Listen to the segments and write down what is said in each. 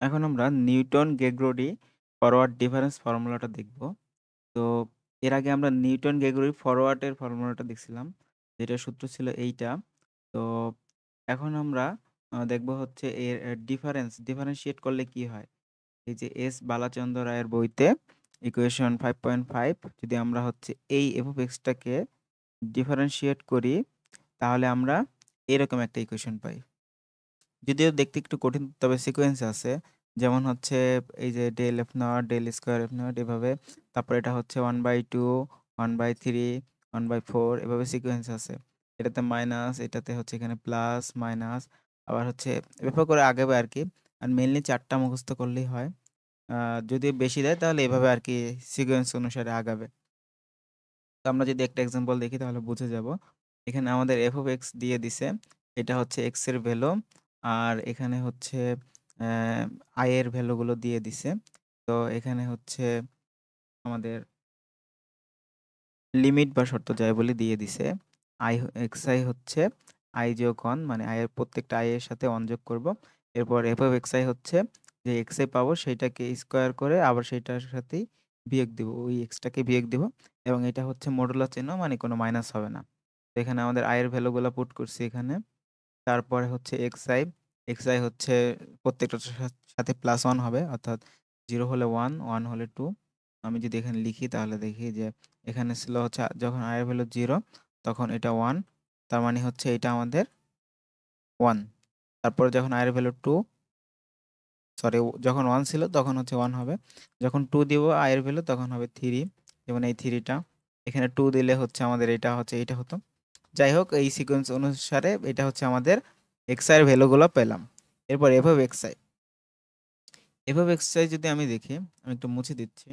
এখন আমরা নিউটন-গেগরোডি forward difference ফর্মুলাটা দেখব। তো এর আগে আমরা নিউটন-গেগরোডি ফরওয়ার্ড এর ফর্মুলাটা দেখছিলাম। যেটার সূত্র ছিল এইটা। তো এখন আমরা দেখব হচ্ছে এর ডিফারেনশিয়েট করলে কি হয়? এই যে এস বালাচন্দ্র রায়ের বইতে ইকুয়েশন 5.5 যদি আমরা হচ্ছে এই f(x) টাকে ডিফারেনশিয়েট করি, তাহলে আমরা এরকম একটা ইকুয়েশন পাই। যদিও দেখতে একটু কঠিন, তবে সিকোয়েন্স আছে। যেমন হচ্ছে এই যে del F naught, del square f naught এভাবে। তারপর এটা হচ্ছে 1/2, 1/3, 1/4 এভাবে সিকোয়েন্স আছে। এটাতে মাইনাস, এটাতে হচ্ছে এখানে প্লাস, মাইনাস, আবার হচ্ছে এভাবে করে আগাবে আরকি। আর মেইনলি ৪ টা মুখস্থ করলেই হয়। যদি বেশি দেয় তাহলে এভাবে আরকি সিকোয়েন্স অনুসারে আগাবে। তো আমরা যদি একটা এক্সাম্পল দেখি তাহলে বুঝে যাব। এখানে আমাদের f(x) দিয়ে দিছে। এটা হচ্ছে x এর ভ্যালু। আর এখানে হচ্ছে i এর ভ্যালুগুলো দিয়ে দিছে। তো এখানে হচ্ছে আমাদের লিমিট বা শর্ত যাই বলি দিয়ে দিছে। xi হচ্ছে i যোগ 1, মানে i এর প্রত্যেকটা i এর সাথে 1 যোগ করব। এরপর f(xi) হচ্ছে যে xi পাবো সেইটাকে স্কয়ার করে আবার সেইটার সাথেই বিয়োগ দিব। ওই x টাকে বিয়োগ দিব এবং এটা হচ্ছে মডুলাস চিহ্ন, মানে কোনো মাইনাস হবে না। তো এখানে আমাদের i এর ভ্যালুগুলা পুট করছি এখানে। তারপরে হচ্ছে xi হচ্ছে প্রত্যেকটার সাথে +1 হবে, অর্থাৎ 0 হলে 1, 1 হলে 2। আমি যদি এখানে লিখি তাহলে দেখি যে এখানে ছিল হচ্ছে যখন i এর ভ্যালু 0 তখন এটা 1, তার মানে হচ্ছে এটা আমাদের 1। তারপরে যখন i এর ভ্যালু 2, সরি, যখন 1 ছিল তখন হচ্ছে 1 হবে। যখন 2 দিব i এর ভ্যালু তখন হবে 3, যেমন এই 3 টা। এখানে 2 দিলে হচ্ছে আমাদের এটা হচ্ছে এইটা হতো। যাই হোক, এই সিকোয়েন্স অনুসারে এটা হচ্ছে আমাদের xi এর ভ্যালুগুলো পেলাম। এরপর f(xi) যদি আমি দেখি, আমি একটু মুছে দিচ্ছি।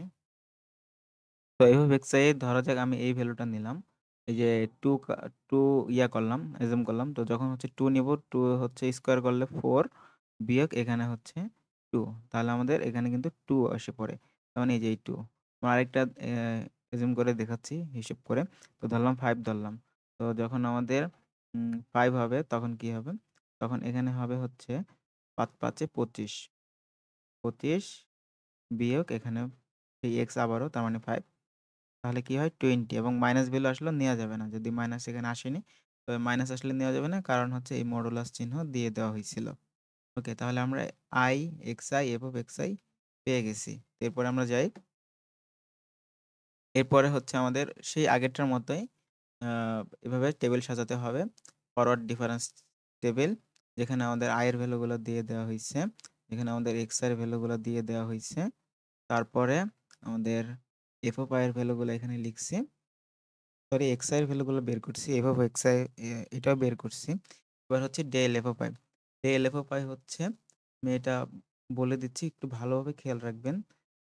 তো f(xi) ধরা যাক আমি এই ভ্যালুটা নিলাম। এই যে 2 2 করলাম, অ্যাজিউম করলাম। তো যখন হচ্ছে 2 নিব, 2 হচ্ছে স্কয়ার করলে 4 বিয়োগ এখানে হচ্ছে 2। তাহলে আমাদের এখানে কিন্তু 2 এসে পড়ে। তার মানে এই যে এই 2। আমরা আরেকটা অ্যাজিউম করে দেখাচ্ছি হিসেব করে। তো ধরলাম 5 ধরলাম। তো যখন আমাদের 5 হবে তখন কি হবে? তখন এখানে হবে হচ্ছে ৫ ৫ এ 25। 25 বিয়োগ এখানে সেই x আবারও, তার মানে 5। তাহলে কি হয় 20, এবং মাইনাস ভ্যালু আসলেও নেওয়া যাবে না। যদি মাইনাস এখানে আসেনি, তবে মাইনাস আসলে নেওয়া যাবে না, কারণ হচ্ছে এই মডুলাস চিহ্ন দিয়ে দেওয়া হয়েছিল। ওকে, তাহলে আমরা i, xi, f(xi) পেয়ে গেছি। এরপরে আমরা যাই। এরপরে হচ্ছে আমাদের সেই আগেরটার মতোই এভাবে টেবিল সাজাতে হবে। ফরওয়ার্ড ডিফারেন্স টেবিল, যেখানে আমাদের i এর ভ্যালুগুলো দিয়ে দেওয়া হইছে। এখানে আমাদের xi এর ভ্যালুগুলো দিয়ে দেওয়া হইছে। তারপরে আমাদের f(i) এর ভ্যালুগুলো এখানে লিখছি। সরি, xi এর ভ্যালুগুলো বের করছি। f(xi) এটাও বের করছি। এবার হচ্ছে del f(i). del f(i) হচ্ছে, আমি এটা বলে দিচ্ছি, একটু ভালোভাবে খেয়াল রাখবেন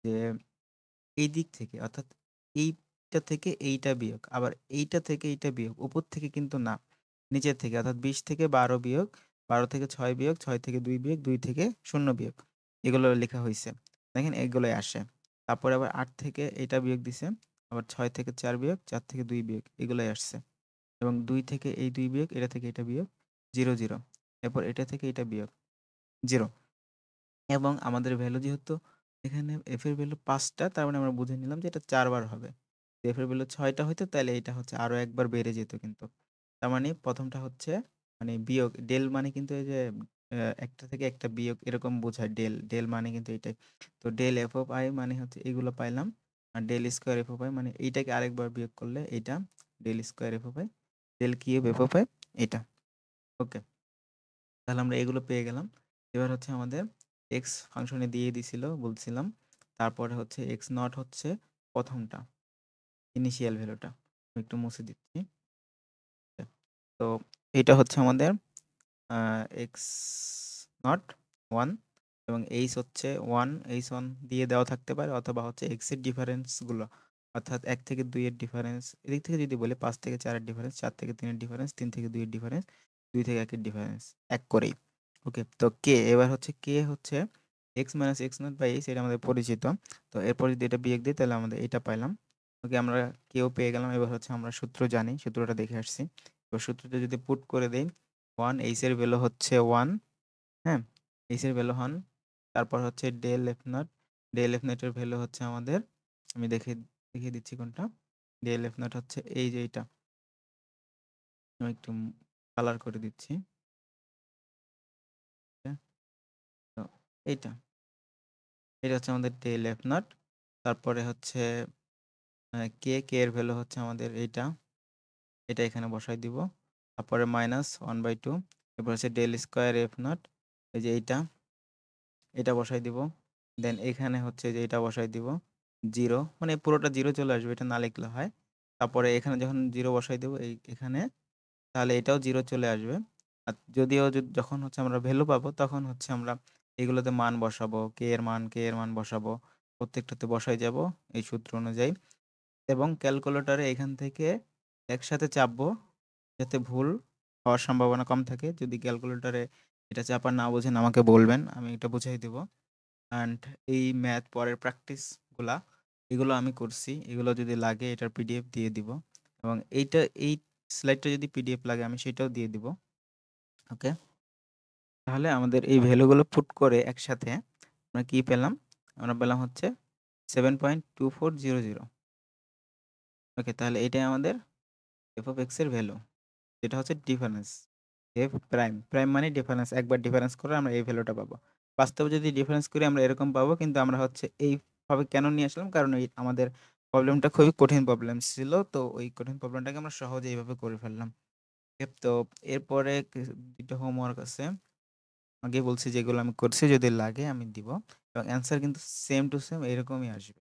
যে এই দিক থেকে, অর্থাৎ এইটা থেকে এইটা বিয়োগ, আবার এইটা থেকে এইটা বিয়োগ, উপর থেকে কিন্তু না, নিচের থেকে, অর্থাৎ 20 থেকে 12 বিয়োগ, 12 থেকে 6 বিয়োগ, 6 থেকে 2 বিয়োগ, 2 থেকে 0 বিয়োগ, এগুলো লেখা হইছে। দেখেন এগুলোই আসে। তারপরে আবার 8 থেকে এটা বিয়োগ দিছে, আবার 6 থেকে 4 বিয়োগ, 4 থেকে 2 বিয়োগ, এগুলোই আসছে। এবং 2 থেকে এই 2 বিয়োগ, এটা থেকে এটা বিয়োগ, 0 0। এরপর এটা থেকে এটা বিয়োগ, 0। এবং আমাদের ভ্যালু যেহেতু এখানে f এর ভ্যালু ৫ টা, তার মানে আমরা বুঝে নিলাম যে এটা ৪ বার হবে। f এর ভ্যালু ৬ টা হইতো, তাহলে এটা হচ্ছে আরো একবার বেড়ে যেত কিন্তু। তার মানে ১ম টা হচ্ছে, মানে বিয়োগ, ডেল মানে কিন্তু এই যে একটা থেকে একটা বিয়োগ এরকম বোঝায় ডেল। ডেল মানে কিন্তু এটাই। তো ডেল f অফ i মানে হচ্ছে এগুলো পাইলাম। আর del square f of i মানে এইটাকে আরেকবার বিয়োগ করলে এইটা, del square f of i, del cube f of i, এটা। ওকে। তাহলে আমরা এগুলো পেয়ে গেলাম। এবার হচ্ছে আমাদের এক্স ফাংশনে দিয়ে দিছিল বলছিলাম। তারপরে হচ্ছে এক্স নট হচ্ছে প্রথমটা, ইনিশিয়াল ভ্যালুটা। আমি একটু মুছে দিচ্ছি। তো এটা হচ্ছে আমাদের এক্স নট 1, এবং এইচ হচ্ছে 1, এইচ 1 দিয়ে দেওয়া থাকতে পারে, অথবা হচ্ছে এক্স এর ডিফারেন্সগুলো, অর্থাৎ 1 থেকে 2 এর ডিফারেন্স, এদিক থেকে যদি বলি 5 থেকে 4 এর ডিফারেন্স, 4 থেকে 3 এর ডিফারেন্স, 3 থেকে 2 এর ডিফারেন্স, 2 থেকে 1 এর ডিফারেন্স, 1 করেই। ওকে, তো কে এবার হচ্ছে কে হচ্ছে x minus x naught by h, এটা আমাদের পরিচিত। তো এরপর যদি এটা বিয়োগ দিই তাহলে আমাদের এটা পাইলাম। ওকে, আমরা কেও পেয়ে গেলাম। এবার হচ্ছে আমরা সূত্র জানি, সূত্রটা দেখে আসছি। এবার সূত্রটা যদি পুট করে দেই, 1, এইচ এর ভ্যালু হচ্ছে 1, হ্যাঁ? এইচ এর ভ্যালু 1। তারপর হচ্ছে del F naught. Del F নটের ভ্যালু হচ্ছে আমাদের, আমি দেখিয়ে দিচ্ছি কোনটা। ডেল এফ নট হচ্ছে এই যে এইটা, আমি একটু কালার করে দিচ্ছি। তো এইটা, এটা হচ্ছে আমাদের ডেল এফ নট। তারপরে হচ্ছে কে এর ভ্যালু হচ্ছে আমাদের এইটা, এটা এখানে বসাই দিব। তারপরে -1/2, এরপর হচ্ছে ডেল স্কোয়ার এফ নট, এই যে এইটা, এটা বসাই দিব। দেন এখানে হচ্ছে যে এটা বসাই দিব 0, মানে পুরোটা 0 চলে আসবে, এটা না লিখলে হয়। তারপরে এখানে যখন 0 বসাই দেব এখানে, তাহলে এটাও 0 চলে আসবে। আর যদিও যখন হচ্ছে আমরা ভ্যালু পাবো তখন হচ্ছে আমরা এগুলোতে মান বসাবো, কে এর মান বসাবো, প্রত্যেকটাতে বসাই যাব এই সূত্র অনুযায়ী। এবং ক্যালকুলেটরে এখান থেকে একসাথে চাপবো যাতে ভুল হওয়ার সম্ভাবনা কম থাকে। যদি ক্যালকুলেটরে এটা চাপা না বোঝেন আমাকে বলবেন, আমি এটা বুঝাই দেব। অ্যান্ড এই ম্যাথ পরের প্র্যাকটিসগুলা এগুলো আমি করছি, এগুলো যদি লাগে এটার পিডিএফ দিয়ে দিব, এবং এই স্লাইডটা যদি পিডিএফ লাগে আমি সেটাও দিয়ে দিব। ওকে, তাহলে আমাদের এই ভ্যালুগুলো পুট করে একসাথে আমরা কি পেলাম, আমরা পেলাম হচ্ছে 7.2400। ওকে, তাহলে এটাই আমাদের এফ অফ এক্স এর ভ্যালু, যেটা হচ্ছে ডিফারেন্স। এফ প্রাইম, প্রাইম মানে ডিফারেন্স, একবার ডিফারেন্স করে আমরা এই ভ্যালুটা পাবো। বাস্তবে যদি ডিফারেন্স করি আমরা এরকম পাবো, কিন্তু আমরা হচ্ছে এইভাবে কেন নিয়ে আসলাম, কারণ এই আমাদের প্রবলেমটা খুবই কঠিন প্রবলেম ছিল, তো ওই কঠিন প্রবলেমটাকে আমরা সহজে এইভাবে করে ফেললাম। তো এরপরে দুটো হোমওয়ার্ক আছে, আগে বলছি যেগুলো আমি করছি, যদি লাগে আমি দিব, এবং অ্যান্সার কিন্তু সেম টু সেম এরকমই আসবে।